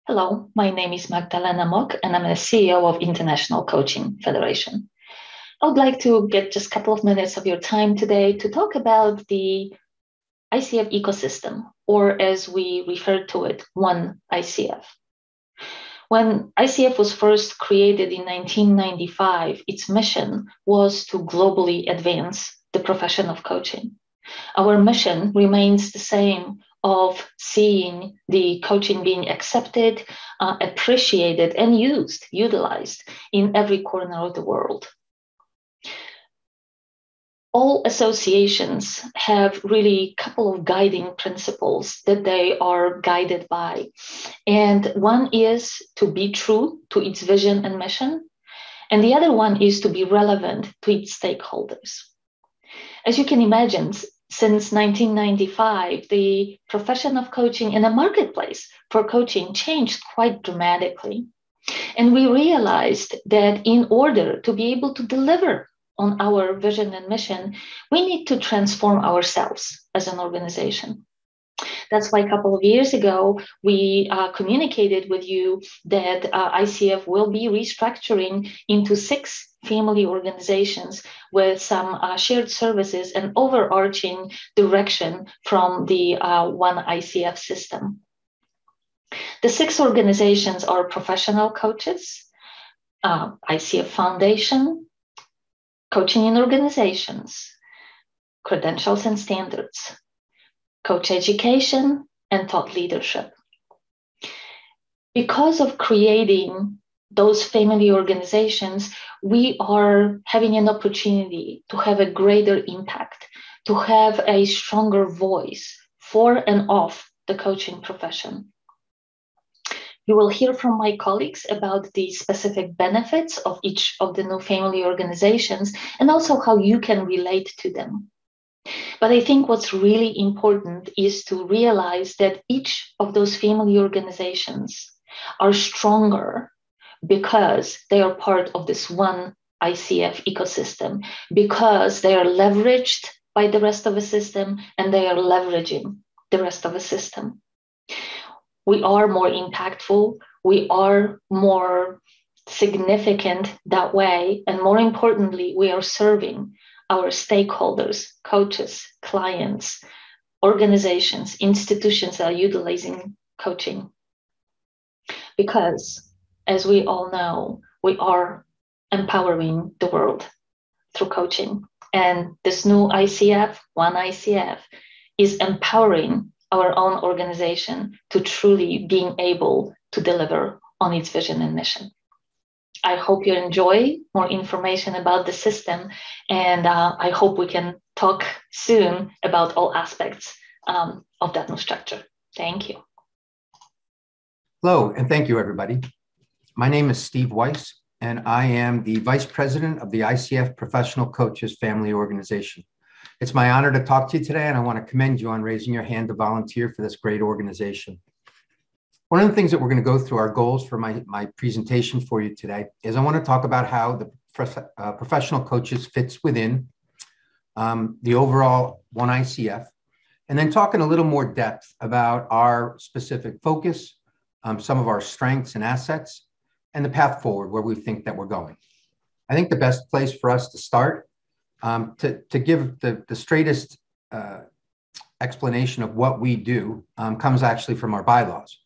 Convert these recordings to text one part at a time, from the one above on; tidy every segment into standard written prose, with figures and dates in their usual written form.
Hello, my name is Magda Mook, and I'm the CEO of International Coaching Federation. I would like to get just a couple of minutes of your time today to talk about the ICF ecosystem, or as we refer to it, One ICF. When ICF was first created in 1995, its mission was to globally advance the profession of coaching. Our mission remains the same, of seeing the coaching being accepted, appreciated, and utilized in every corner of the world. All associations have really a couple of guiding principles that they are guided by. And one is to be true to its vision and mission. And the other one is to be relevant to its stakeholders. As you can imagine, since 1995, the profession of coaching and the marketplace for coaching changed quite dramatically. And we realized that in order to be able to deliver on our vision and mission, we need to transform ourselves as an organization. That's why a couple of years ago, we communicated with you that ICF will be restructuring into 6 family organizations with some shared services and overarching direction from the One ICF system. The 6 organizations are professional coaches, ICF Foundation, Coaching in Organizations, Credentials and Standards, Coaching Education, and Thought Leadership. Because of creating those family organizations, we are having an opportunity to have a greater impact, to have a stronger voice for and of the coaching profession. You will hear from my colleagues about the specific benefits of each of the new family organizations and also how you can relate to them. But I think what's really important is to realize that each of those family organizations are stronger because they are part of this One ICF ecosystem, because they are leveraged by the rest of the system and they are leveraging the rest of the system. We are more impactful, we are more significant that way, and more importantly, we are serving our stakeholders, coaches, clients, organizations, institutions that are utilizing coaching. Because, as we all know, we are empowering the world through coaching. And this new ICF, One ICF, is empowering our own organization to truly being able to deliver on its vision and mission. I hope you enjoy more information about the system, and I hope we can talk soon about all aspects of that new structure. Thank you. Hello, and thank you, everybody. My name is Steve Weiss, and I am the Vice President of the ICF Professional Coaches Family Organization. It's my honor to talk to you today, and I want to commend you on raising your hand to volunteer for this great organization. One of the things that we're going to go through, our goals for my presentation for you today, is I want to talk about how the professional coaches fits within the overall One ICF, and then talk in a little more depth about our specific focus, some of our strengths and assets, and the path forward where we think that we're going. I think the best place for us to start, to give the straightest explanation of what we do, comes actually from our bylaws.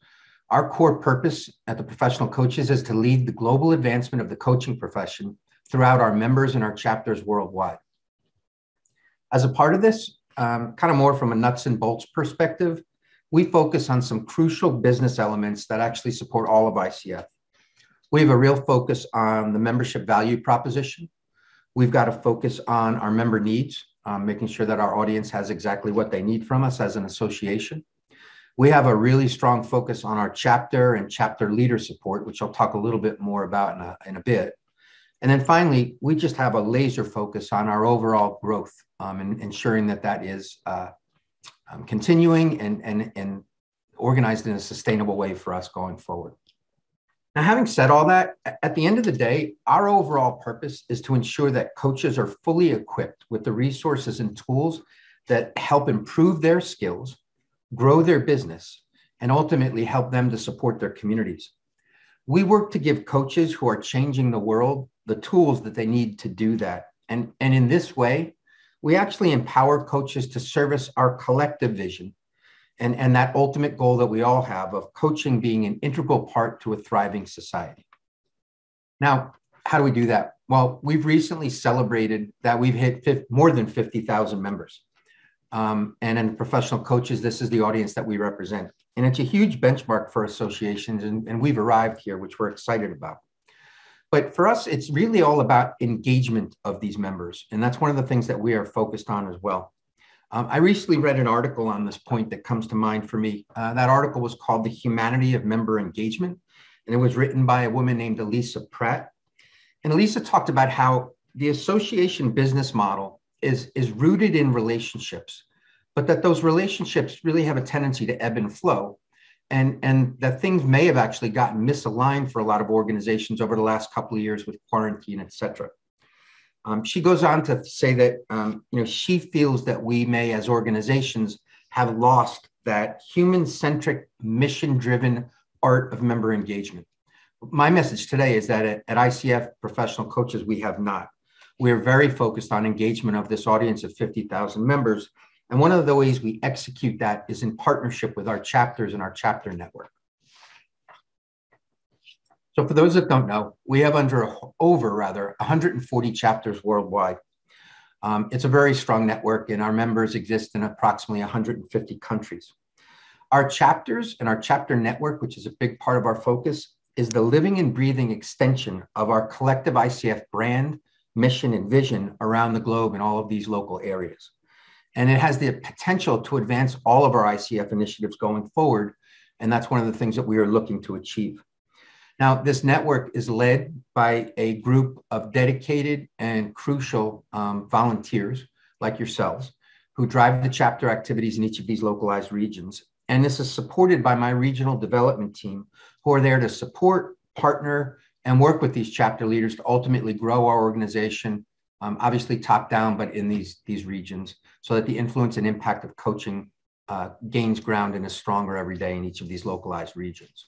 Our core purpose at the Professional Coaches is to lead the global advancement of the coaching profession throughout our members and our chapters worldwide. As a part of this, kind of more from a nuts and bolts perspective, we focus on some crucial business elements that actually support all of ICF. We have a real focus on the membership value proposition. We've got to focus on our member needs, making sure that our audience has exactly what they need from us as an association. We have a really strong focus on our chapter and chapter leader support, which I'll talk a little bit more about in a bit. And then finally, we just have a laser focus on our overall growth and ensuring that that is continuing and organized in a sustainable way for us going forward. Now, having said all that, at the end of the day, our overall purpose is to ensure that coaches are fully equipped with the resources and tools that help improve their skills, grow their business, and ultimately help them to support their communities. We work to give coaches who are changing the world the tools that they need to do that. And in this way, we actually empower coaches to service our collective vision and that ultimate goal that we all have of coaching being an integral part to a thriving society. Now, how do we do that? Well, we've recently celebrated that we've hit more than 50,000 members. And in professional coaches, this is the audience that we represent. And it's a huge benchmark for associations, and we've arrived here, which we're excited about. But for us, it's really all about engagement of these members. And that's one of the things that we are focused on as well. I recently read an article on this point that comes to mind for me. That article was called The Humanity of Member Engagement, and it was written by a woman named Alicia Pratt. And Alicia talked about how the association business model is rooted in relationships, but that those relationships really have a tendency to ebb and flow, and that things may have actually gotten misaligned for a lot of organizations over the last couple of years with quarantine, et cetera. She goes on to say that she feels that we may, as organizations, have lost that human-centric, mission-driven art of member engagement. My message today is that at ICF Professional Coaches, we have not. We're very focused on engagement of this audience of 50,000 members. And one of the ways we execute that is in partnership with our chapters and our chapter network. So for those that don't know, we have over 140 chapters worldwide. It's a very strong network, and our members exist in approximately 150 countries. Our chapters and our chapter network, which is a big part of our focus, is the living and breathing extension of our collective ICF brand, mission, and vision around the globe in all of these local areas. And it has the potential to advance all of our ICF initiatives going forward. And that's one of the things that we are looking to achieve. Now, this network is led by a group of dedicated and crucial volunteers like yourselves who drive the chapter activities in each of these localized regions. And this is supported by my regional development team, who are there to support, partner, and work with these chapter leaders to ultimately grow our organization, obviously top down, but in these regions, so that the influence and impact of coaching gains ground and is stronger every day in each of these localized regions.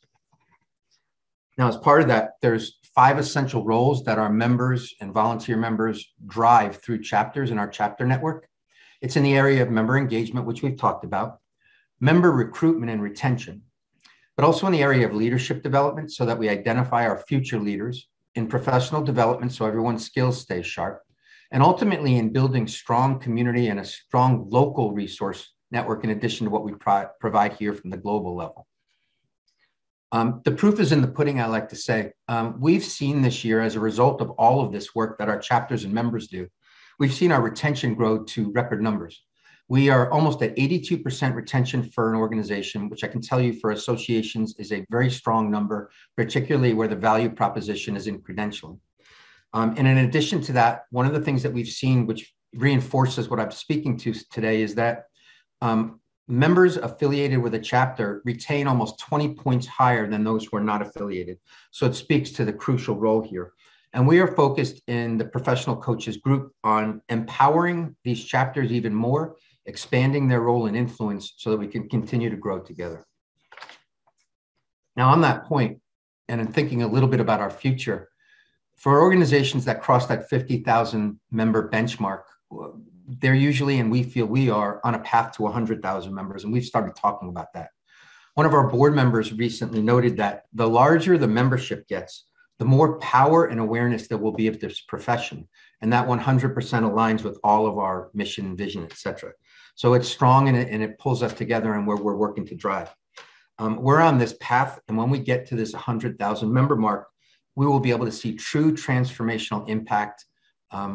Now, as part of that, there's 5 essential roles that our members and volunteer members drive through chapters in our chapter network. It's in the area of member engagement, which we've talked about, member recruitment and retention, but also in the area of leadership development so that we identify our future leaders, in professional development so everyone's skills stay sharp, and ultimately in building strong community and a strong local resource network in addition to what we provide here from the global level. The proof is in the pudding, I like to say. We've seen this year, as a result of all of this work that our chapters and members do, we've seen our retention grow to record numbers. We are almost at 82% retention for an organization, which I can tell you for associations is a very strong number, particularly where the value proposition is in credentialing. And in addition to that, one of the things that we've seen, which reinforces what I'm speaking to today, is that members affiliated with a chapter retain almost 20 points higher than those who are not affiliated. So it speaks to the crucial role here. And we are focused in the professional coaches group on empowering these chapters even more, expanding their role and influence so that we can continue to grow together. Now, on that point, and in thinking a little bit about our future, for organizations that cross that 50,000 member benchmark, they're usually, and we feel we are, on a path to 100,000 members, and we've started talking about that. One of our board members recently noted that the larger the membership gets, the more power and awareness there will be of this profession. And that 100% aligns with all of our mission, vision, et cetera. So it's strong and it pulls us together and where we're working to drive. We're on this path. And when we get to this 100,000 member mark, we will be able to see true transformational impact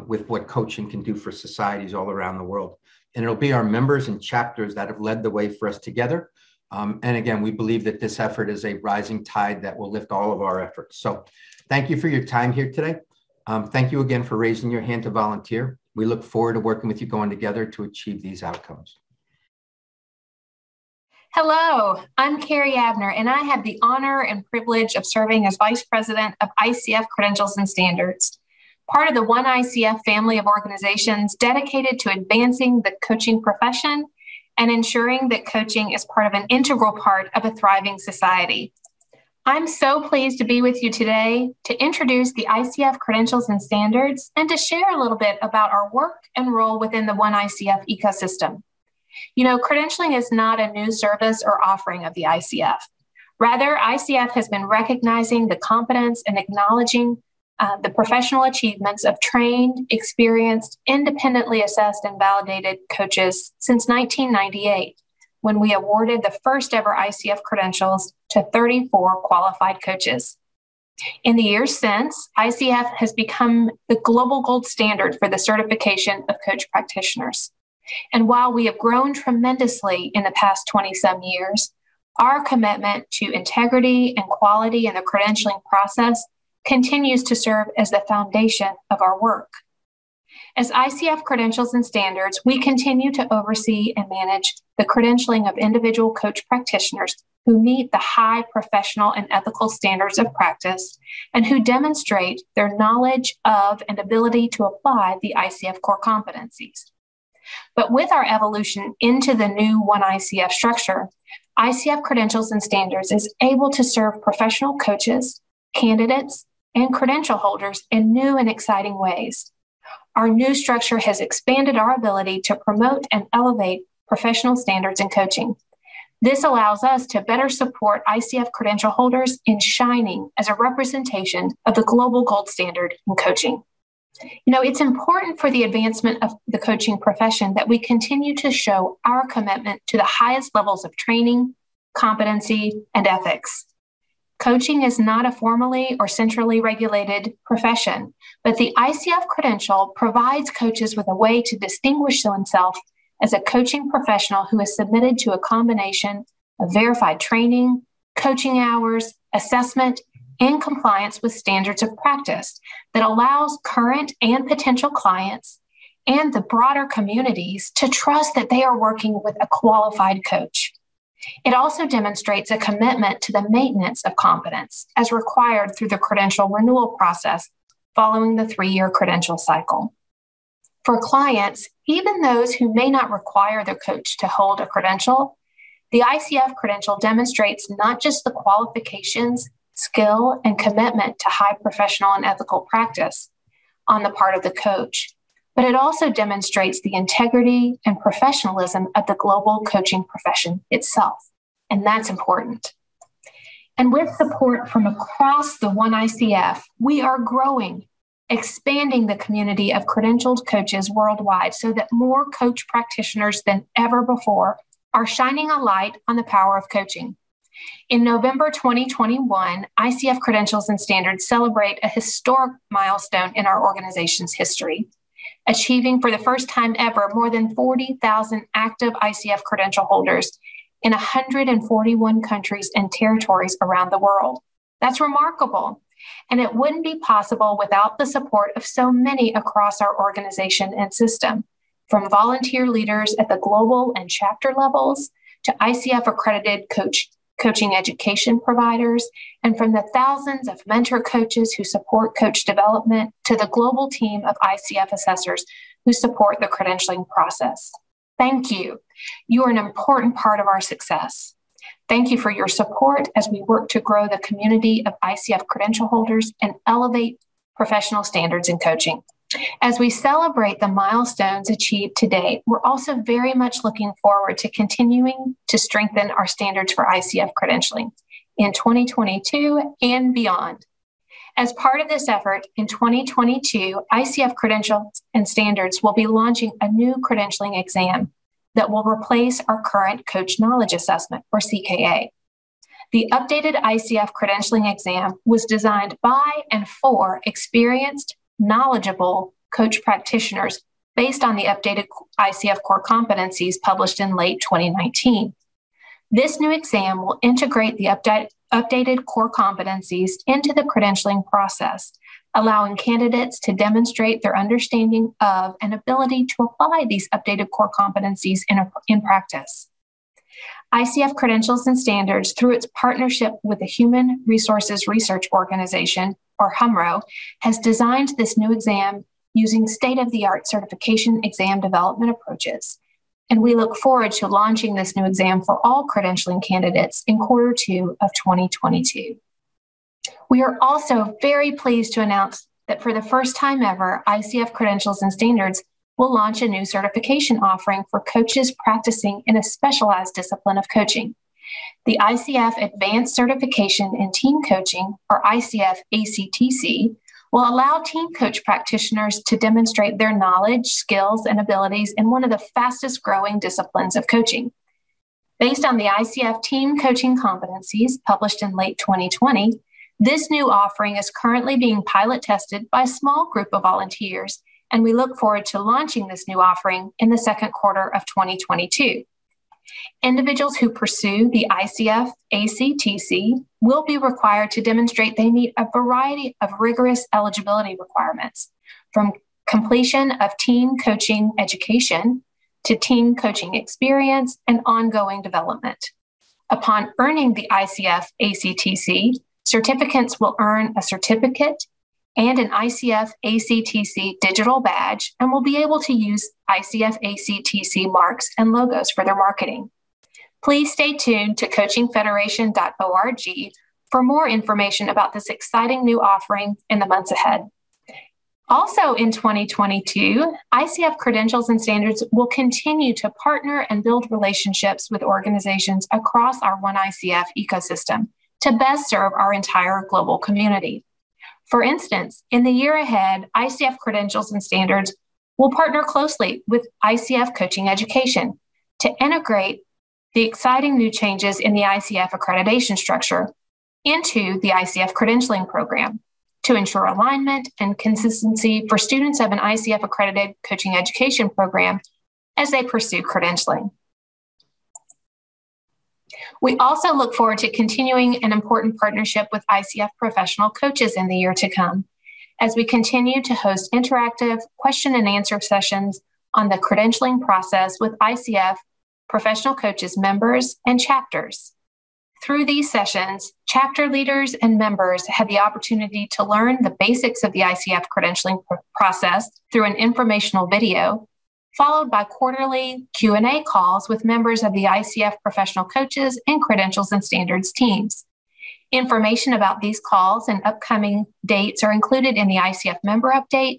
with what coaching can do for societies all around the world. And it'll be our members and chapters that have led the way for us together. And again, we believe that this effort is a rising tide that will lift all of our efforts. So thank you for your time here today. Thank you again for raising your hand to volunteer. We look forward to working with you going together to achieve these outcomes. Hello, I'm Carrie Abner, and I have the honor and privilege of serving as Vice President of ICF Credentials and Standards, part of the One ICF family of organizations dedicated to advancing the coaching profession and ensuring that coaching is part of an integral part of a thriving society. I'm so pleased to be with you today to introduce the ICF Credentials and Standards and to share a little bit about our work and role within the One ICF ecosystem. You know, credentialing is not a new service or offering of the ICF. Rather, ICF has been recognizing the competence and acknowledging the professional achievements of trained, experienced, independently assessed and validated coaches since 1998. When we awarded the first ever ICF credentials to 34 qualified coaches. In the years since, ICF has become the global gold standard for the certification of coach practitioners. And while we have grown tremendously in the past 20-some years, our commitment to integrity and quality in the credentialing process continues to serve as the foundation of our work. As ICF Credentials and Standards, we continue to oversee and manage the credentialing of individual coach practitioners who meet the high professional and ethical standards of practice and who demonstrate their knowledge of and ability to apply the ICF core competencies. But with our evolution into the new One ICF structure, ICF Credentials and Standards is able to serve professional coaches, candidates, and credential holders in new and exciting ways. Our new structure has expanded our ability to promote and elevate professional standards in coaching. This allows us to better support ICF credential holders in shining as a representation of the global gold standard in coaching. You know, it's important for the advancement of the coaching profession that we continue to show our commitment to the highest levels of training, competency, and ethics. Coaching is not a formally or centrally regulated profession, but the ICF credential provides coaches with a way to distinguish themselves as a coaching professional who is submitted to a combination of verified training, coaching hours, assessment, and compliance with standards of practice that allows current and potential clients and the broader communities to trust that they are working with a qualified coach. It also demonstrates a commitment to the maintenance of competence as required through the credential renewal process following the 3-year credential cycle. For clients, even those who may not require their coach to hold a credential, the ICF credential demonstrates not just the qualifications, skill, and commitment to high professional and ethical practice on the part of the coach, but it also demonstrates the integrity and professionalism of the global coaching profession itself. And that's important. And with support from across the One ICF, we are growing, expanding the community of credentialed coaches worldwide so that more coach practitioners than ever before are shining a light on the power of coaching. In November 2021, ICF Credentials and Standards celebrate a historic milestone in our organization's history, achieving for the first time ever more than 40,000 active ICF credential holders in 141 countries and territories around the world. That's remarkable, and it wouldn't be possible without the support of so many across our organization and system, from volunteer leaders at the global and chapter levels to ICF accredited coaching education providers, and from the thousands of mentor coaches who support coach development to the global team of ICF assessors who support the credentialing process. Thank you. You are an important part of our success. Thank you for your support as we work to grow the community of ICF credential holders and elevate professional standards in coaching. As we celebrate the milestones achieved to date, we're also very much looking forward to continuing to strengthen our standards for ICF credentialing in 2022 and beyond. As part of this effort, in 2022, ICF Credentials and Standards will be launching a new credentialing exam that will replace our current Coach Knowledge Assessment, or CKA. The updated ICF credentialing exam was designed by and for experienced, knowledgeable coach practitioners based on the updated ICF core competencies published in late 2019. This new exam will integrate the updated core competencies into the credentialing process, allowing candidates to demonstrate their understanding of and ability to apply these updated core competencies in practice. ICF Credentials and Standards, through its partnership with the Human Resources Research Organization, or HUMRO, has designed this new exam using state-of-the-art certification exam development approaches and we look forward to launching this new exam for all credentialing candidates in Q2 of 2022. We are also very pleased to announce that for the first time ever, ICF Credentials and Standards will launch a new certification offering for coaches practicing in a specialized discipline of coaching. The ICF Advanced Certification in Team Coaching, or ICF ACTC, will allow team coach practitioners to demonstrate their knowledge, skills, and abilities in one of the fastest growing disciplines of coaching. Based on the ICF Team Coaching Competencies published in late 2020, this new offering is currently being pilot tested by a small group of volunteers, and we look forward to launching this new offering in the second quarter of 2022. Individuals who pursue the ICF ACTC will be required to demonstrate they meet a variety of rigorous eligibility requirements, from completion of team coaching education to team coaching experience and ongoing development. Upon earning the ICF ACTC, certificants will earn a certificate and an ICF ACTC digital badge and will be able to use ICF ACTC marks and logos for their marketing. Please stay tuned to coachingfederation.org for more information about this exciting new offering in the months ahead. Also in 2022, ICF Credentials and Standards will continue to partner and build relationships with organizations across our One ICF ecosystem to best serve our entire global community. For instance, in the year ahead, ICF Credentials and Standards will partner closely with ICF Coaching Education to integrate the exciting new changes in the ICF accreditation structure into the ICF credentialing program to ensure alignment and consistency for students of an ICF accredited coaching education program as they pursue credentialing. We also look forward to continuing an important partnership with ICF professional coaches in the year to come, as we continue to host interactive question and answer sessions on the credentialing process with ICF professional coaches members and chapters. Through these sessions, chapter leaders and members had the opportunity to learn the basics of the ICF credentialing process through an informational video, followed by quarterly Q&A calls with members of the ICF professional coaches and Credentials and Standards teams. Information about these calls and upcoming dates are included in the ICF member update,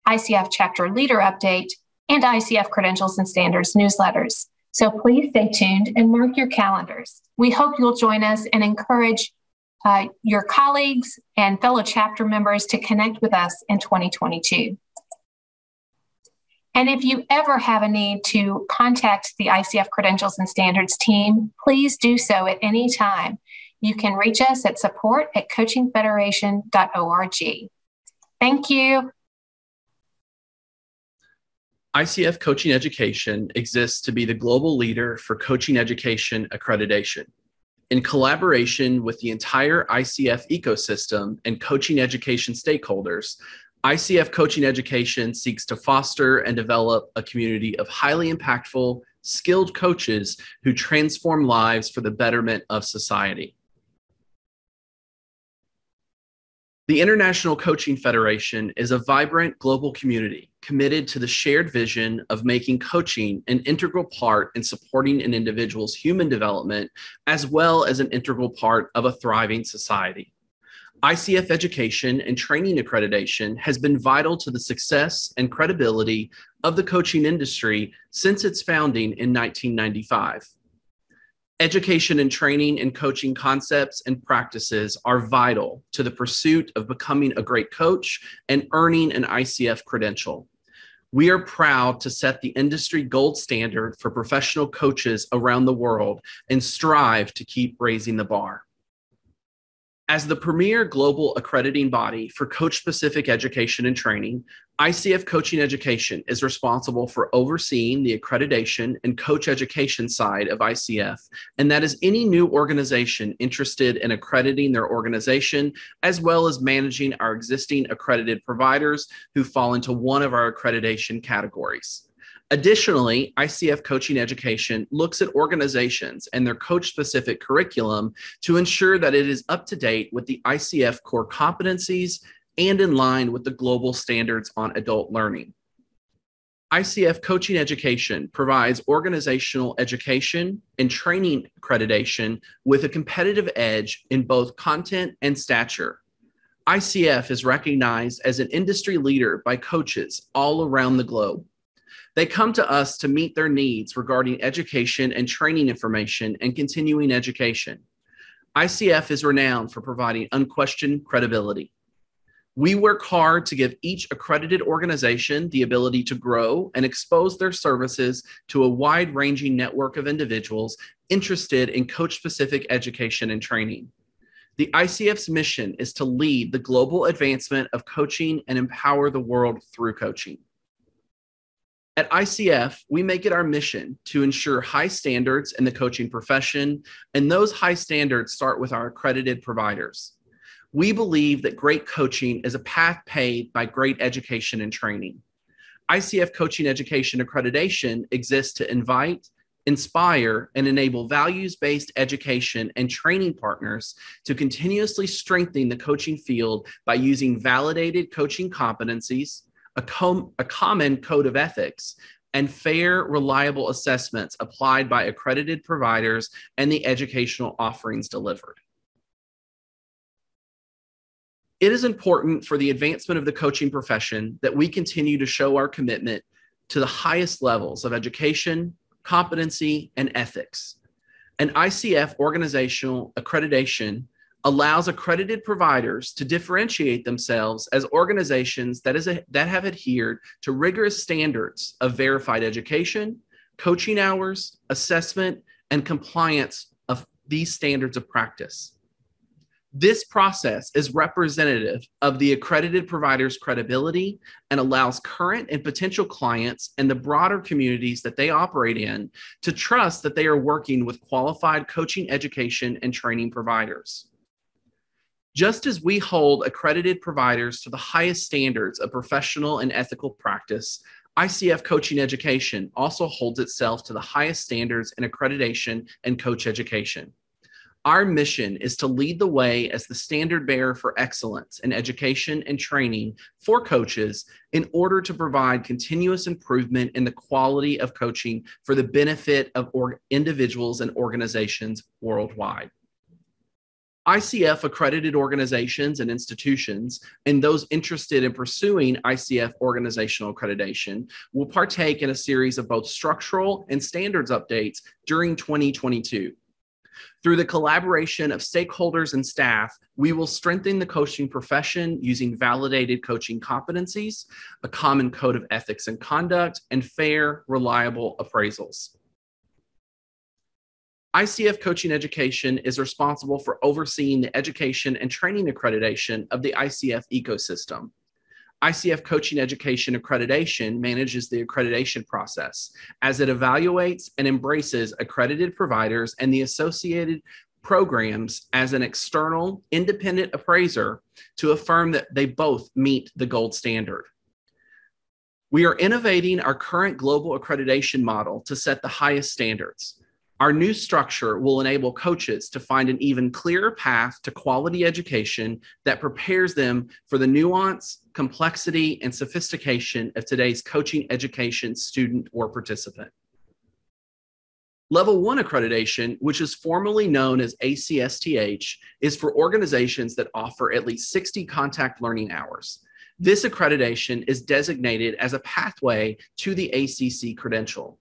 ICF chapter leader update, and ICF Credentials and Standards newsletters. So please stay tuned and mark your calendars. We hope you'll join us and encourage your colleagues and fellow chapter members to connect with us in 2022. And if you ever have a need to contact the ICF Credentials and Standards team, please do so at any time. You can reach us at support@coachingfederation.org. Thank you. ICF Coaching Education exists to be the global leader for coaching education accreditation. In collaboration with the entire ICF ecosystem and coaching education stakeholders, ICF Coaching Education seeks to foster and develop a community of highly impactful, skilled coaches who transform lives for the betterment of society. The International Coaching Federation is a vibrant global community committed to the shared vision of making coaching an integral part in supporting an individual's human development, as well as an integral part of a thriving society. ICF education and training accreditation has been vital to the success and credibility of the coaching industry since its founding in 1995. Education and training and coaching concepts and practices are vital to the pursuit of becoming a great coach and earning an ICF credential. We are proud to set the industry gold standard for professional coaches around the world and strive to keep raising the bar. As the premier global accrediting body for coach-specific education and training, ICF Coaching Education is responsible for overseeing the accreditation and coach education side of ICF, and that is any new organization interested in accrediting their organization, as well as managing our existing accredited providers who fall into one of our accreditation categories. Additionally, ICF Coaching Education looks at organizations and their coach-specific curriculum to ensure that it is up to date with the ICF core competencies and in line with the global standards on adult learning. ICF Coaching Education provides organizational education and training accreditation with a competitive edge in both content and stature. ICF is recognized as an industry leader by coaches all around the globe. They come to us to meet their needs regarding education and training information and continuing education. ICF is renowned for providing unquestioned credibility. We work hard to give each accredited organization the ability to grow and expose their services to a wide-ranging network of individuals interested in coach-specific education and training. The ICF's mission is to lead the global advancement of coaching and empower the world through coaching. At ICF, we make it our mission to ensure high standards in the coaching profession, and those high standards start with our accredited providers. We believe that great coaching is a path paved by great education and training. ICF Coaching Education Accreditation exists to invite, inspire, and enable values-based education and training partners to continuously strengthen the coaching field by using validated coaching competencies, a common code of ethics, and fair, reliable assessments applied by accredited providers and the educational offerings delivered. It is important for the advancement of the coaching profession that we continue to show our commitment to the highest levels of education, competency, and ethics. An ICF organizational accreditation allows accredited providers to differentiate themselves as organizations that have adhered to rigorous standards of verified education, coaching hours, assessment, and compliance of these standards of practice. This process is representative of the accredited provider's credibility and allows current and potential clients and the broader communities that they operate in to trust that they are working with qualified coaching education and training providers. Just as we hold accredited providers to the highest standards of professional and ethical practice, ICF Coaching Education also holds itself to the highest standards in accreditation and coach education. Our mission is to lead the way as the standard bearer for excellence in education and training for coaches in order to provide continuous improvement in the quality of coaching for the benefit of individuals and organizations worldwide. ICF accredited organizations and institutions and those interested in pursuing ICF organizational accreditation will partake in a series of both structural and standards updates during 2022. Through the collaboration of stakeholders and staff, we will strengthen the coaching profession using validated coaching competencies, a common code of ethics and conduct, and fair, reliable appraisals. ICF Coaching Education is responsible for overseeing the education and training accreditation of the ICF ecosystem. ICF Coaching Education Accreditation manages the accreditation process as it evaluates and embraces accredited providers and the associated programs as an external, independent appraiser to affirm that they both meet the gold standard. We are innovating our current global accreditation model to set the highest standards. Our new structure will enable coaches to find an even clearer path to quality education that prepares them for the nuance, complexity, and sophistication of today's coaching education student or participant. Level 1 accreditation, which is formally known as ACSTH, is for organizations that offer at least 60 contact learning hours. This accreditation is designated as a pathway to the ACC credential.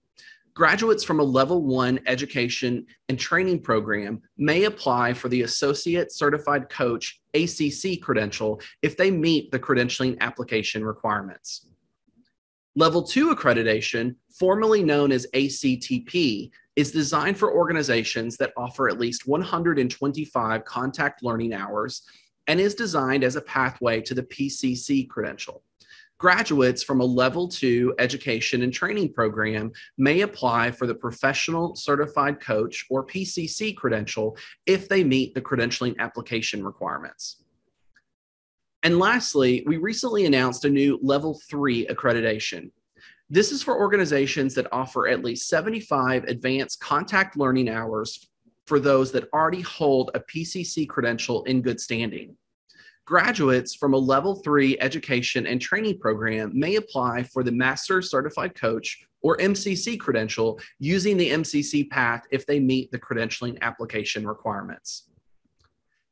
Graduates from a Level 1 education and training program may apply for the Associate Certified Coach ACC credential if they meet the credentialing application requirements. Level 2 accreditation, formerly known as ACTP, is designed for organizations that offer at least 125 contact learning hours and is designed as a pathway to the PCC credential. Graduates from a Level 2 education and training program may apply for the Professional Certified Coach or PCC credential if they meet the credentialing application requirements. And lastly, we recently announced a new Level 3 accreditation. This is for organizations that offer at least 75 advanced contact learning hours for those that already hold a PCC credential in good standing. Graduates from a Level 3 education and training program may apply for the Master Certified Coach or MCC credential using the MCC path if they meet the credentialing application requirements.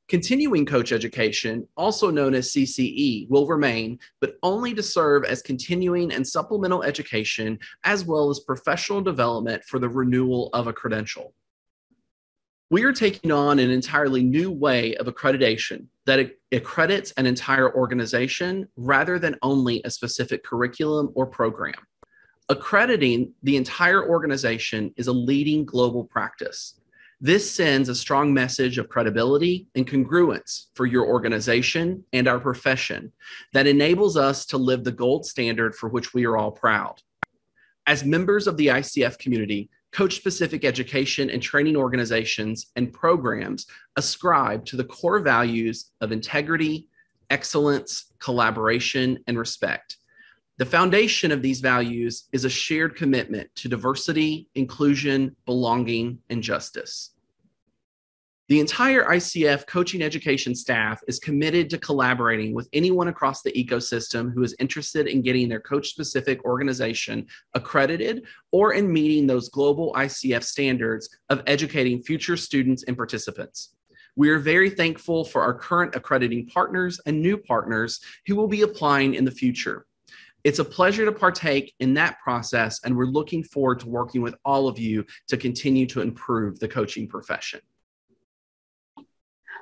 Continuing coach education, also known as CCE, will remain, but only to serve as continuing and supplemental education, as well as professional development for the renewal of a credential. We are taking on an entirely new way of accreditation that accredits an entire organization rather than only a specific curriculum or program. Accrediting the entire organization is a leading global practice. This sends a strong message of credibility and congruence for your organization and our profession that enables us to live the gold standard for which we are all proud. As members of the ICF community, coach-specific education and training organizations and programs ascribe to the core values of integrity, excellence, collaboration, and respect. The foundation of these values is a shared commitment to diversity, inclusion, belonging, and justice. The entire ICF Coaching Education staff is committed to collaborating with anyone across the ecosystem who is interested in getting their coach-specific organization accredited or in meeting those global ICF standards of educating future students and participants. We are very thankful for our current accrediting partners and new partners who will be applying in the future. It's a pleasure to partake in that process, and we're looking forward to working with all of you to continue to improve the coaching profession.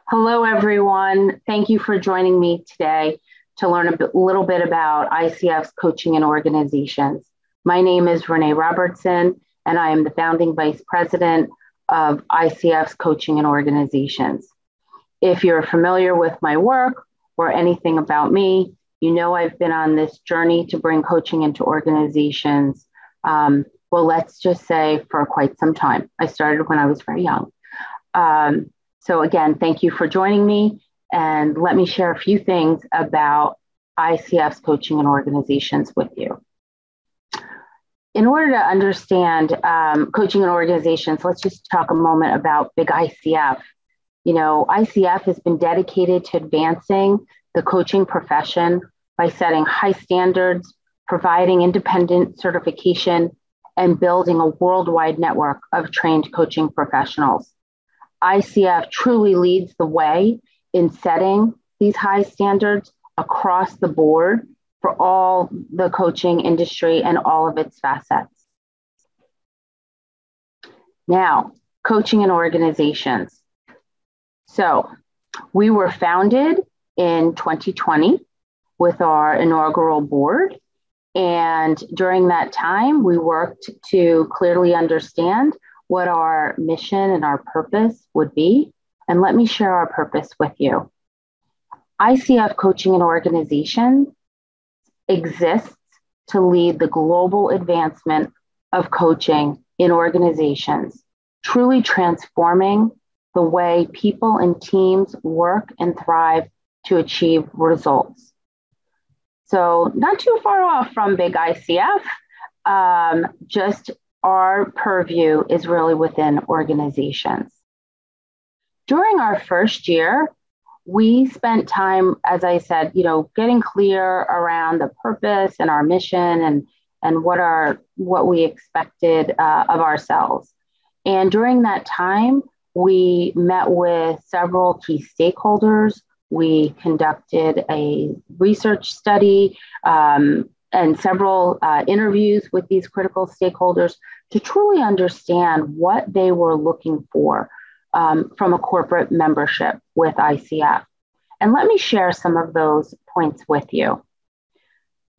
Hello, everyone. Thank you for joining me today to learn a little bit about ICF's coaching and organizations. My name is Renee Robertson, and I am the founding vice president of ICF's coaching and organizations. If you're familiar with my work or anything about me, you know I've been on this journey to bring coaching into organizations, well, let's just say for quite some time. I started when I was very young. So again, thank you for joining me, and let me share a few things about ICF's coaching and organizations with you. In order to understand coaching and organizations, let's just talk a moment about big ICF. You know, ICF has been dedicated to advancing the coaching profession by setting high standards, providing independent certification, and building a worldwide network of trained coaching professionals. ICF truly leads the way in setting these high standards across the board for all the coaching industry and all of its facets. Now, coaching and organizations. So we were founded in 2020 with our inaugural board. And during that time, we worked to clearly understand what our mission and our purpose would be. And let me share our purpose with you. ICF Coaching and Organization exists to lead the global advancement of coaching in organizations, truly transforming the way people and teams work and thrive to achieve results. So not too far off from big ICF, just our purview is really within organizations. During our first year, we spent time, as I said, getting clear around the purpose and our mission and what we expected of ourselves. And during that time, we met with several key stakeholders. We conducted a research study and several interviews with these critical stakeholders to truly understand what they were looking for from a corporate membership with ICF. And let me share some of those points with you.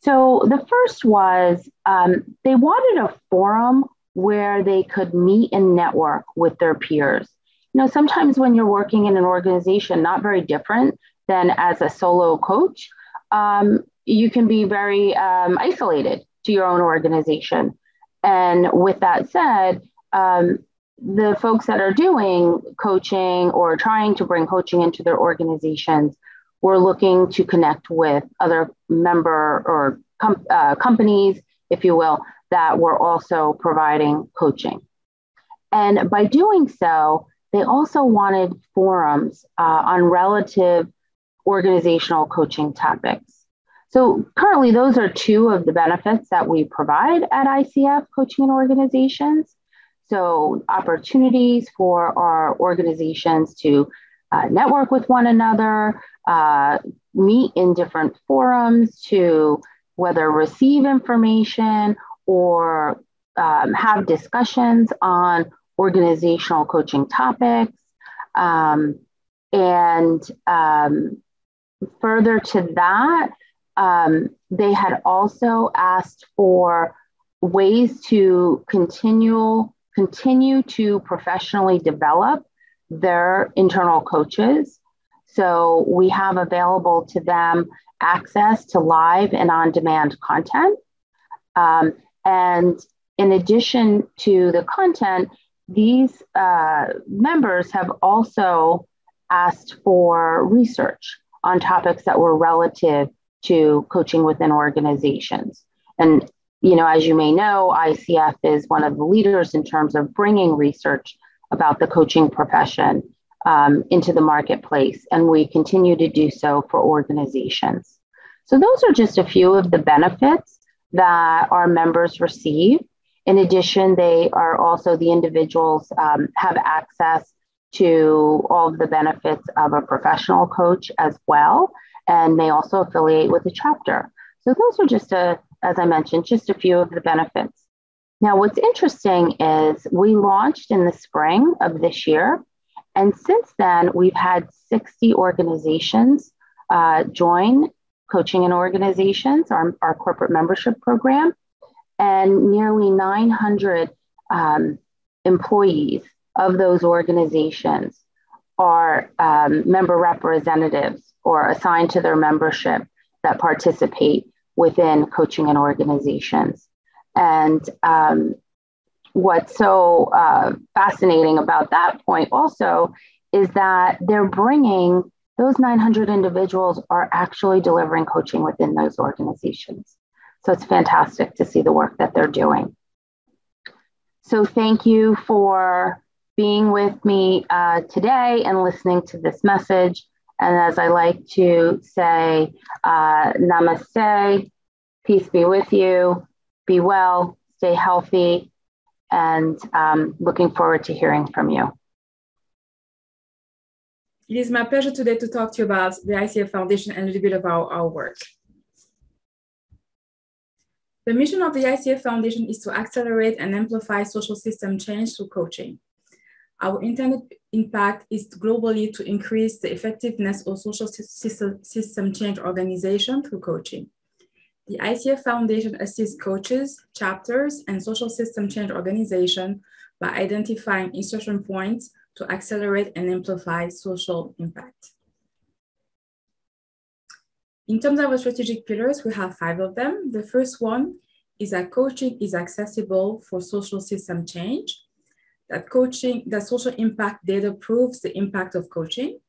So the first was they wanted a forum where they could meet and network with their peers. Sometimes when you're working in an organization, not very different than as a solo coach, you can be very isolated to your own organization. And with that said, the folks that are doing coaching or trying to bring coaching into their organizations were looking to connect with other member or companies, if you will, that were also providing coaching. And by doing so, they also wanted forums on relative organizational coaching topics. So currently, those are two of the benefits that we provide at ICF Coaching and Organizations. So opportunities for our organizations to network with one another, meet in different forums to whether receive information or have discussions on organizational coaching topics. And further to that, they had also asked for ways to continue to professionally develop their internal coaches. So we have available to them access to live and on-demand content. And in addition to the content, these members have also asked for research on topics that were relative to coaching within organizations. And, you know, as you may know, ICF is one of the leaders in terms of bringing research about the coaching profession into the marketplace, and we continue to do so for organizations. So those are just a few of the benefits that our members receive. In addition, they are also, the individuals have access to all of the benefits of a professional coach as well, and may also affiliate with a chapter. So those are just as I mentioned, just a few of the benefits. Now, what's interesting is we launched in the spring of this year, and since then we've had 60 organizations join Coaching and Organizations, our corporate membership program, and nearly 900 employees of those organizations are member representatives or assigned to their membership that participate within Coaching and Organizations. And what's so fascinating about that point also is that they're bringing, those 900 individuals are actually delivering coaching within those organizations. So it's fantastic to see the work that they're doing. So thank you for being with me today and listening to this message. And as I like to say, namaste, peace be with you, be well, stay healthy, and looking forward to hearing from you. It is my pleasure today to talk to you about the ICF Foundation and a little bit about our work. The mission of the ICF Foundation is to accelerate and amplify social system change through coaching. Our intended impact is globally to increase the effectiveness of social system change organization through coaching. The ICF Foundation assists coaches, chapters, and social system change organizations by identifying insertion points to accelerate and amplify social impact. In terms of our strategic pillars, we have 5 of them. The first one is that coaching is accessible for social system change. That social impact data proves the impact of coaching.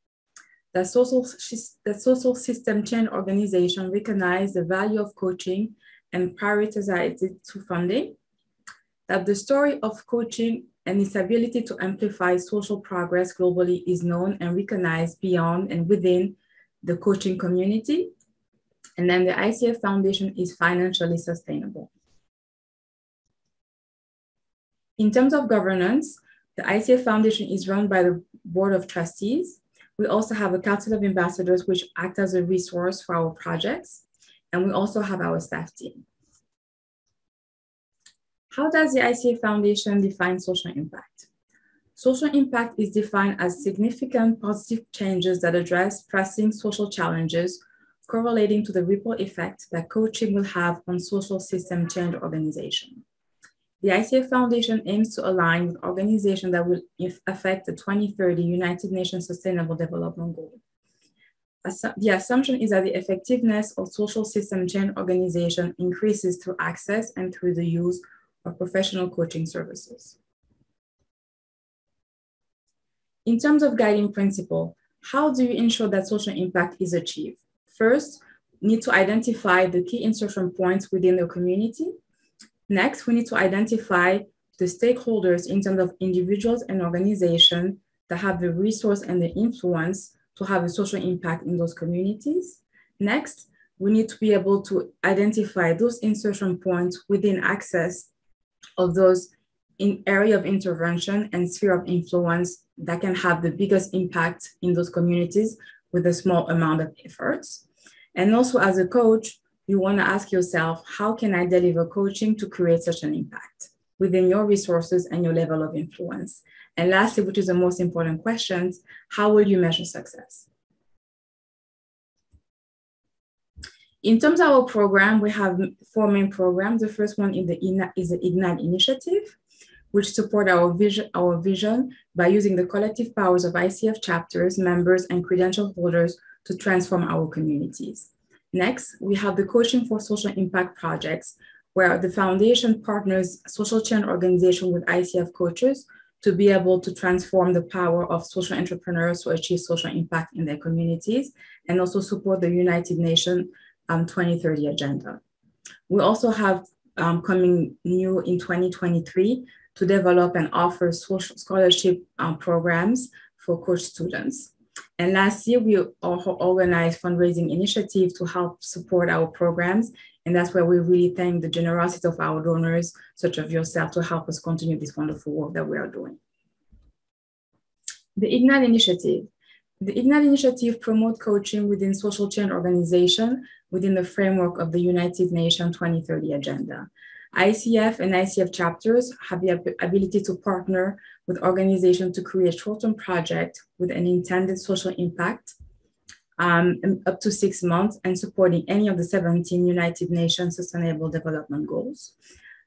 That social system change organization recognize the value of coaching and prioritize it to funding. That the story of coaching and its ability to amplify social progress globally is known and recognized beyond and within the coaching community. And then the ICF Foundation is financially sustainable. In terms of governance, the ICF Foundation is run by the Board of Trustees. We also have a Council of Ambassadors, which act as a resource for our projects. And we also have our staff team. How does the ICF Foundation define social impact? Social impact is defined as significant positive changes that address pressing social challenges correlating to the ripple effect that coaching will have on social system change organization. The ICF Foundation aims to align with organizations that will affect the 2030 United Nations Sustainable Development Goal. The assumption is that the effectiveness of social system change organization increases through access and through the use of professional coaching services. In terms of guiding principle, how do you ensure that social impact is achieved? First, we need to identify the key insertion points within the community. Next, we need to identify the stakeholders in terms of individuals and organizations that have the resource and the influence to have a social impact in those communities. Next, we need to be able to identify those insertion points within access of those in area of intervention and sphere of influence that can have the biggest impact in those communities with a small amount of efforts. And also as a coach, you want to ask yourself, how can I deliver coaching to create such an impact within your resources and your level of influence? And lastly, which is the most important questions, how will you measure success? In terms of our program, we have 4 main programs. The first one is the Ignite Initiative, which support our vision by using the collective powers of ICF chapters, members, and credential holders to transform our communities. Next, we have the Coaching for Social Impact projects, where the foundation partners social change organization with ICF coaches to be able to transform the power of social entrepreneurs to achieve social impact in their communities, and also support the United Nations 2030 agenda. We also have coming new in 2023 to develop and offer social scholarship programs for coach students. And last year, we also organized fundraising initiatives to help support our programs. And that's where we really thank the generosity of our donors, such as yourself, to help us continue this wonderful work that we are doing. The Ignite Initiative. The Ignite Initiative promotes coaching within social change organization within the framework of the United Nations 2030 agenda. ICF and ICF chapters have the ability to partner with organizations to create short-term projects with an intended social impact up to 6 months and supporting any of the 17 United Nations Sustainable Development Goals.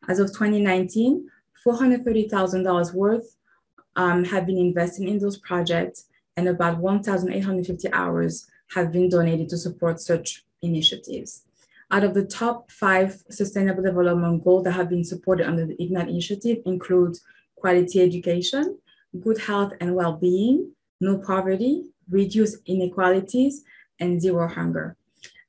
As of 2019, $430,000 worth have been invested in those projects, and about 1,850 hours have been donated to support such initiatives. Out of the top 5 Sustainable Development Goals that have been supported under the Ignite Initiative include quality education, good health and well-being, no poverty, reduce inequalities, and zero hunger.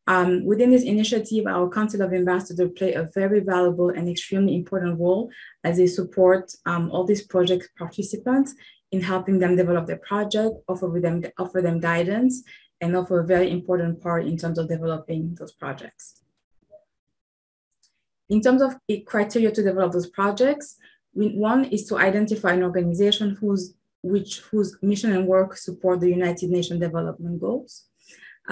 Within this initiative, our Council of Ambassadors play a very valuable and extremely important role as they support all these project participants in helping them develop their project, offer them guidance, and offer a very important part in terms of developing those projects. In terms of criteria to develop those projects, one is to identify an organization whose mission and work support the United Nations Development Goals.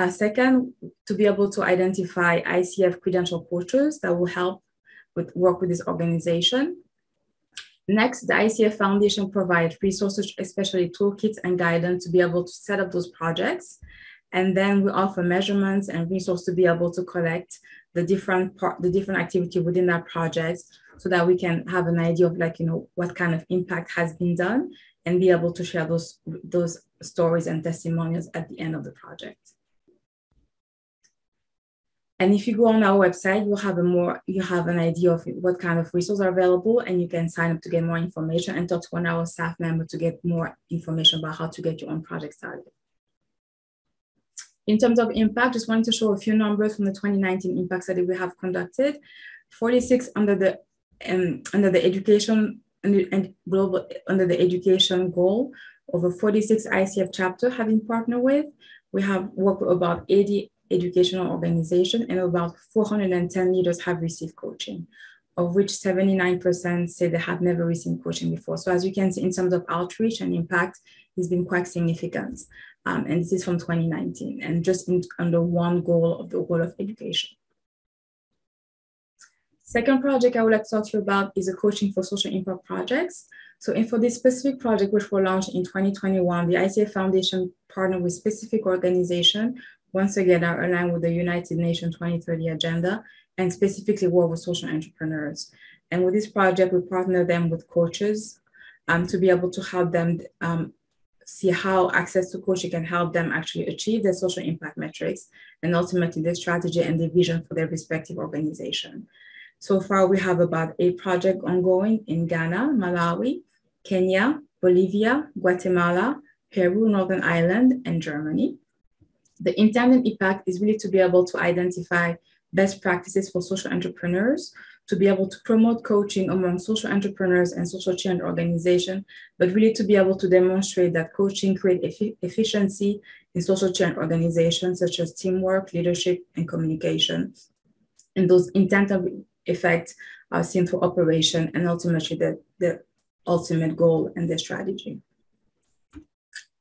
Second, to be able to identify ICF credential coaches that will help work with this organization. Next, the ICF Foundation provides resources, especially toolkits and guidance to be able to set up those projects. And then we offer measurements and resources to be able to collect the different activity within that project so that we can have an idea of what kind of impact has been done and be able to share those stories and testimonials at the end of the project. And if you go on our website, you have an idea of what kind of resources are available, and you can sign up to get more information and talk to one of our staff members to get more information about how to get your own project started. In terms of impact, just wanted to show a few numbers from the 2019 impact study we have conducted. 46 under the education goal, over 46 ICF chapters have been partnered with. We have worked with about 80 educational organizations, and about 410 leaders have received coaching, of which 79% say they have never received coaching before. So as you can see, in terms of outreach and impact, it's been quite significant. And this is from 2019, and just under one goal of the goal of education. Second project I would like to talk to you about is the Coaching for Social Impact projects. So for this specific project, which were launched in 2021, the ICF Foundation partnered with specific organizations, once again, are aligned with the United Nations 2030 agenda, and specifically work with social entrepreneurs. And with this project, we partner them with coaches to be able to help them see how access to coaching can help them actually achieve their social impact metrics and ultimately their strategy and their vision for their respective organization. So far, we have about 8 projects ongoing in Ghana, Malawi, Kenya, Bolivia, Guatemala, Peru, Northern Ireland, and Germany. The intended impact is really to be able to identify best practices for social entrepreneurs, to be able to promote coaching among social entrepreneurs and social change organizations, but really to be able to demonstrate that coaching creates efficiency in social change organizations such as teamwork, leadership, and communication. And those intended effects are seen through operation and ultimately the ultimate goal and the strategy.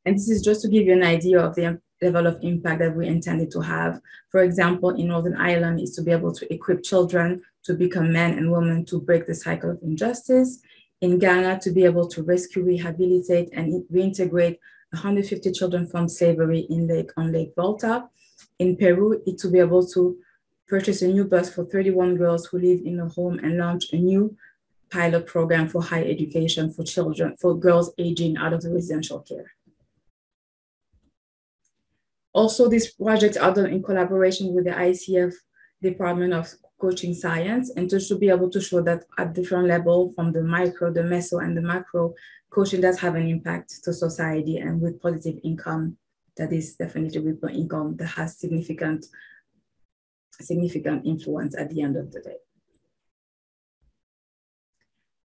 And this is just to give you an idea of the level of impact that we intended to have. For example, in Northern Ireland is to be able to equip children to become men and women to break the cycle of injustice. In Ghana, to be able to rescue, rehabilitate, and reintegrate 150 children from slavery on Lake Volta. In Peru, it's to be able to purchase a new bus for 31 girls who live in a home and launch a new pilot program for higher education for children, for girls aging out of the residential care. Also, these projects are done in collaboration with the ICF Department of Coaching Science, and just to be able to show that at different levels, from the micro, the meso, and the macro, coaching does have an impact to society, and with positive income, that is definitely with income that has significant influence at the end of the day.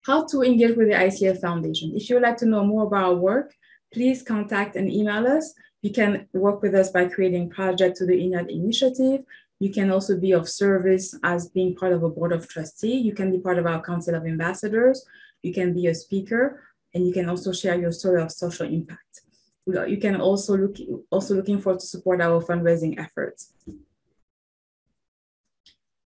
How to engage with the ICF Foundation. If you would like to know more about our work, please contact and email us. You can work with us by creating projects to the INAD initiative. You can also be of service as being part of a board of trustees. You can be part of our council of ambassadors. You can be a speaker, and you can also share your story of social impact. You can also looking forward to support our fundraising efforts.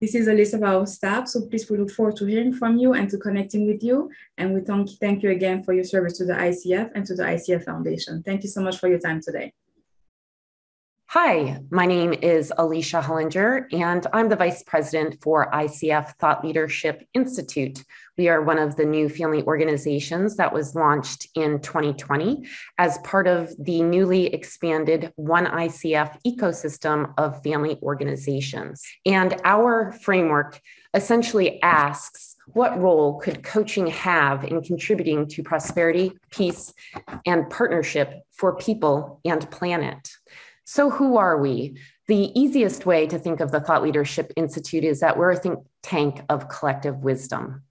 This is a list of our staff, so please we look forward to hearing from you and to connecting with you. And we thank you again for your service to the ICF and to the ICF Foundation. Thank you so much for your time today. Hi, my name is Alicia Hullinger, and I'm the Vice President for ICF Thought Leadership Institute. We are one of the new family organizations that was launched in 2020 as part of the newly expanded One ICF ecosystem of family organizations. And our framework essentially asks, what role could coaching have in contributing to prosperity, peace, and partnership for people and planet? So who are we? The easiest way to think of the Thought Leadership Institute is that we're a think tank of collective wisdom.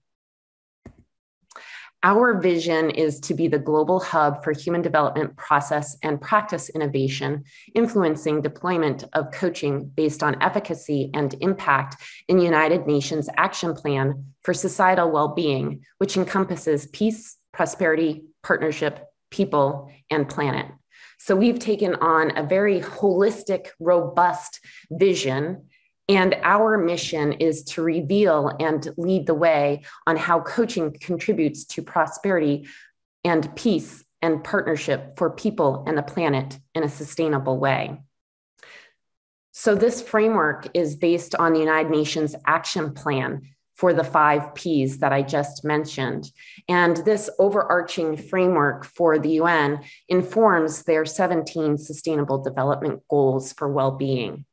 Our vision is to be the global hub for human development process and practice innovation, influencing deployment of coaching based on efficacy and impact in the United Nations Action Plan for Societal Well-Being, which encompasses peace, prosperity, partnership, people, and planet. So we've taken on a very holistic, robust vision, and our mission is to reveal and lead the way on how coaching contributes to prosperity and peace and partnership for people and the planet in a sustainable way. So this framework is based on the United Nations Action Plan for the 5 Ps that I just mentioned. And this overarching framework for the UN informs their 17 Sustainable Development Goals for well-being.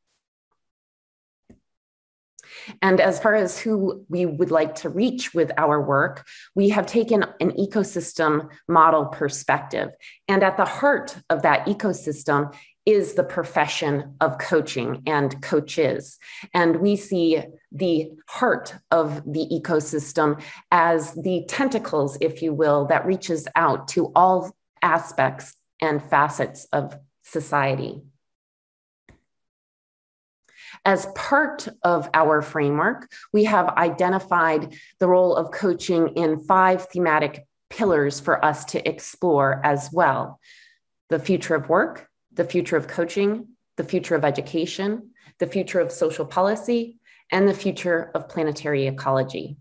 And as far as who we would like to reach with our work, we have taken an ecosystem model perspective. And at the heart of that ecosystem is the profession of coaching and coaches. And we see the heart of the ecosystem as the tentacles, if you will, that reaches out to all aspects and facets of society. As part of our framework, we have identified the role of coaching in 5 thematic pillars for us to explore as well: the future of work, the future of coaching, the future of education, the future of social policy, and the future of planetary ecology.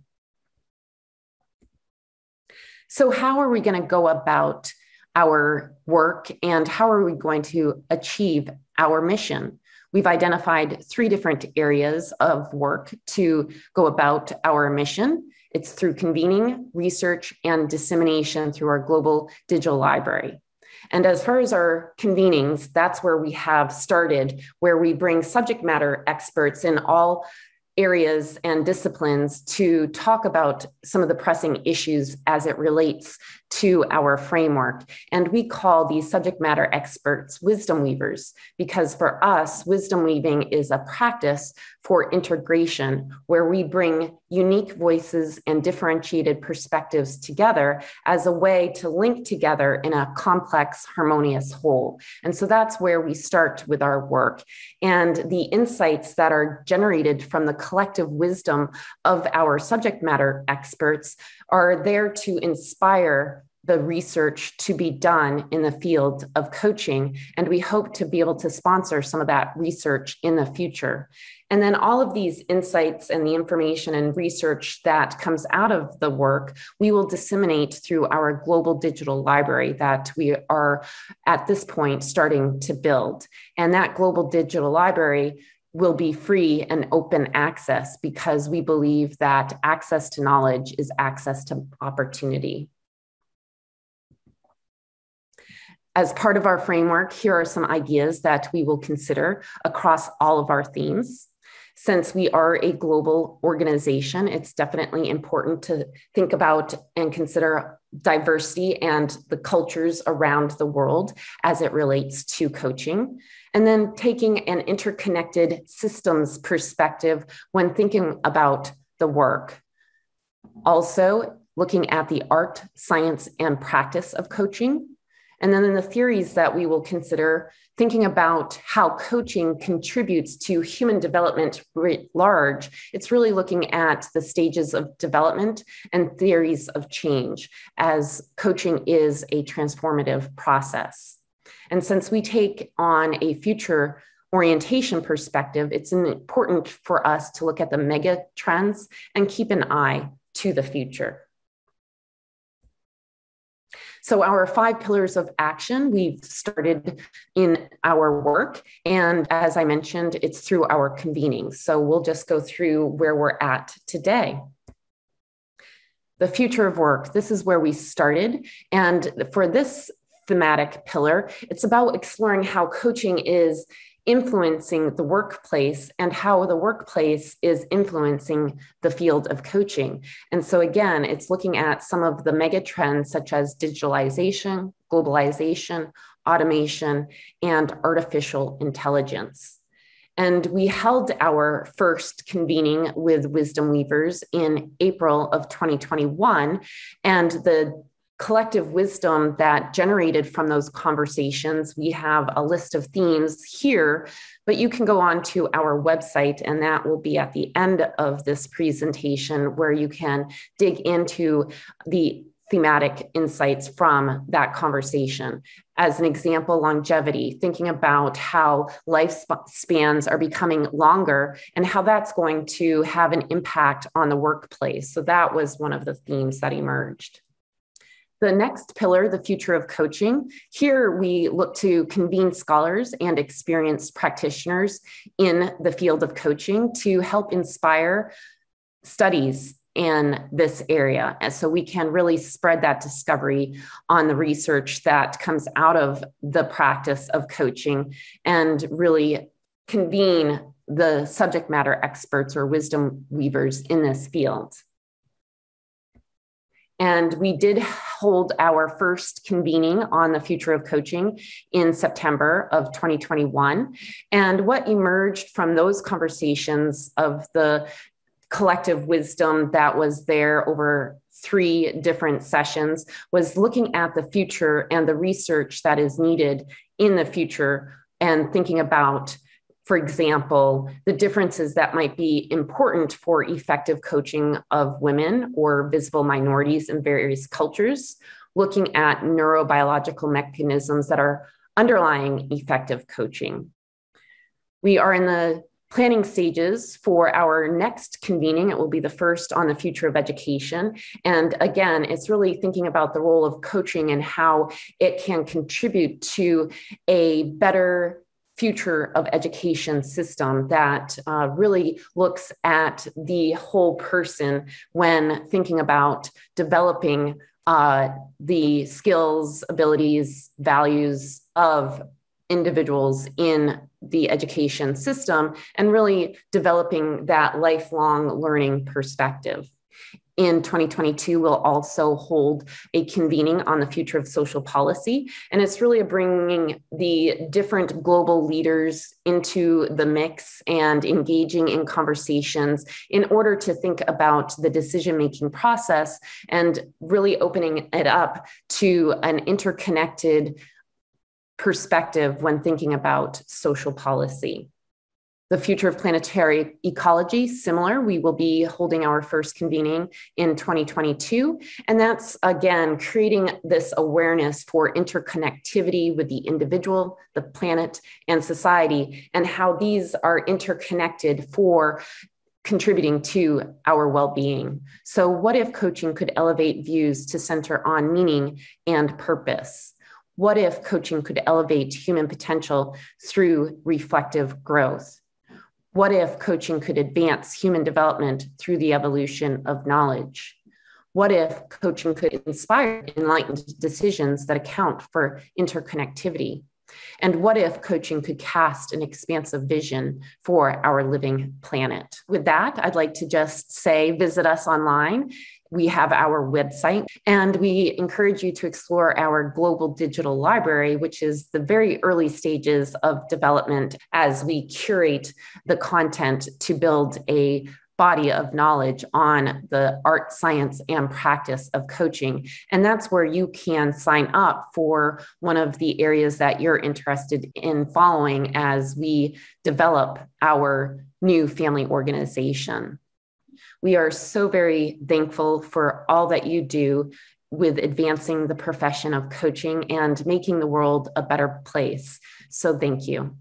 So how are we going to go about our work, and how are we going to achieve our mission? We've identified 3 different areas of work to go about our mission. It's through convening, research, and dissemination through our global digital library. And as far as our convenings, that's where we have started, where we bring subject matter experts in all areas and disciplines to talk about some of the pressing issues as it relates to our framework. And we call these subject matter experts wisdom weavers, because for us, wisdom weaving is a practice for integration, where we bring unique voices and differentiated perspectives together as a way to link together in a complex, harmonious whole. And so that's where we start with our work. And the insights that are generated from the collective wisdom of our subject matter experts are there to inspire the research to be done in the field of coaching. And we hope to be able to sponsor some of that research in the future. And then all of these insights and the information and research that comes out of the work, we will disseminate through our global digital library that we are at this point starting to build. And that global digital library will be free and open access, because we believe that access to knowledge is access to opportunity. As part of our framework, here are some ideas that we will consider across all of our themes. Since we are a global organization, it's definitely important to think about and consider diversity and the cultures around the world as it relates to coaching. And then taking an interconnected systems perspective when thinking about the work. Also, looking at the art, science, and practice of coaching. And then in the theories that we will consider, thinking about how coaching contributes to human development writ large, it's really looking at the stages of development and theories of change, as coaching is a transformative process. And since we take on a future orientation perspective, it's important for us to look at the mega trends and keep an eye to the future. So our 5 pillars of action, we've started in our work. And as I mentioned, it's through our convenings. So we'll just go through where we're at today. The future of work, this is where we started. And for this thematic pillar, it's about exploring how coaching is influencing the workplace and how the workplace is influencing the field of coaching. And so again, it's looking at some of the mega trends such as digitalization, globalization, automation, and artificial intelligence. And we held our first convening with Wisdom Weavers in April of 2021, and the collective wisdom that generated from those conversations, we have a list of themes here, but you can go on to our website, and that will be at the end of this presentation, where you can dig into the thematic insights from that conversation. As an example, longevity, thinking about how lifespans are becoming longer and how that's going to have an impact on the workplace. So that was one of the themes that emerged. The next pillar, the future of coaching. Here we look to convene scholars and experienced practitioners in the field of coaching to help inspire studies in this area. And so we can really spread that discovery on the research that comes out of the practice of coaching and really convene the subject matter experts or wisdom weavers in this field. And we did hold our first convening on the future of coaching in September of 2021. And what emerged from those conversations of the collective wisdom that was there over 3 different sessions was looking at the future and the research that is needed in the future, and thinking about, for example, the differences that might be important for effective coaching of women or visible minorities in various cultures, looking at neurobiological mechanisms that are underlying effective coaching. We are in the planning stages for our next convening. It will be the first on the future of education. And again, it's really thinking about the role of coaching and how it can contribute to a better future of education system that really looks at the whole person when thinking about developing the skills, abilities, values of individuals in the education system, and really developing that lifelong learning perspective. in 2022, we'll also hold a convening on the future of social policy. And it's really bringing the different global leaders into the mix and engaging in conversations in order to think about the decision-making process and really opening it up to an interconnected perspective when thinking about social policy. The future of planetary ecology, similar. We will be holding our first convening in 2022. And that's, again, creating this awareness for interconnectivity with the individual, the planet, and society, and how these are interconnected for contributing to our well-being. So what if coaching could elevate views to center on meaning and purpose? What if coaching could elevate human potential through reflective growth? What if coaching could advance human development through the evolution of knowledge? What if coaching could inspire enlightened decisions that account for interconnectivity? And what if coaching could cast an expansive vision for our living planet? With that, I'd like to just say, visit us online. We have our website, and we encourage you to explore our global digital library, which is the very early stages of development as we curate the content to build a body of knowledge on the art, science, and practice of coaching. And that's where you can sign up for one of the areas that you're interested in following as we develop our new family organization. We are so very thankful for all that you do with advancing the profession of coaching and making the world a better place. So thank you.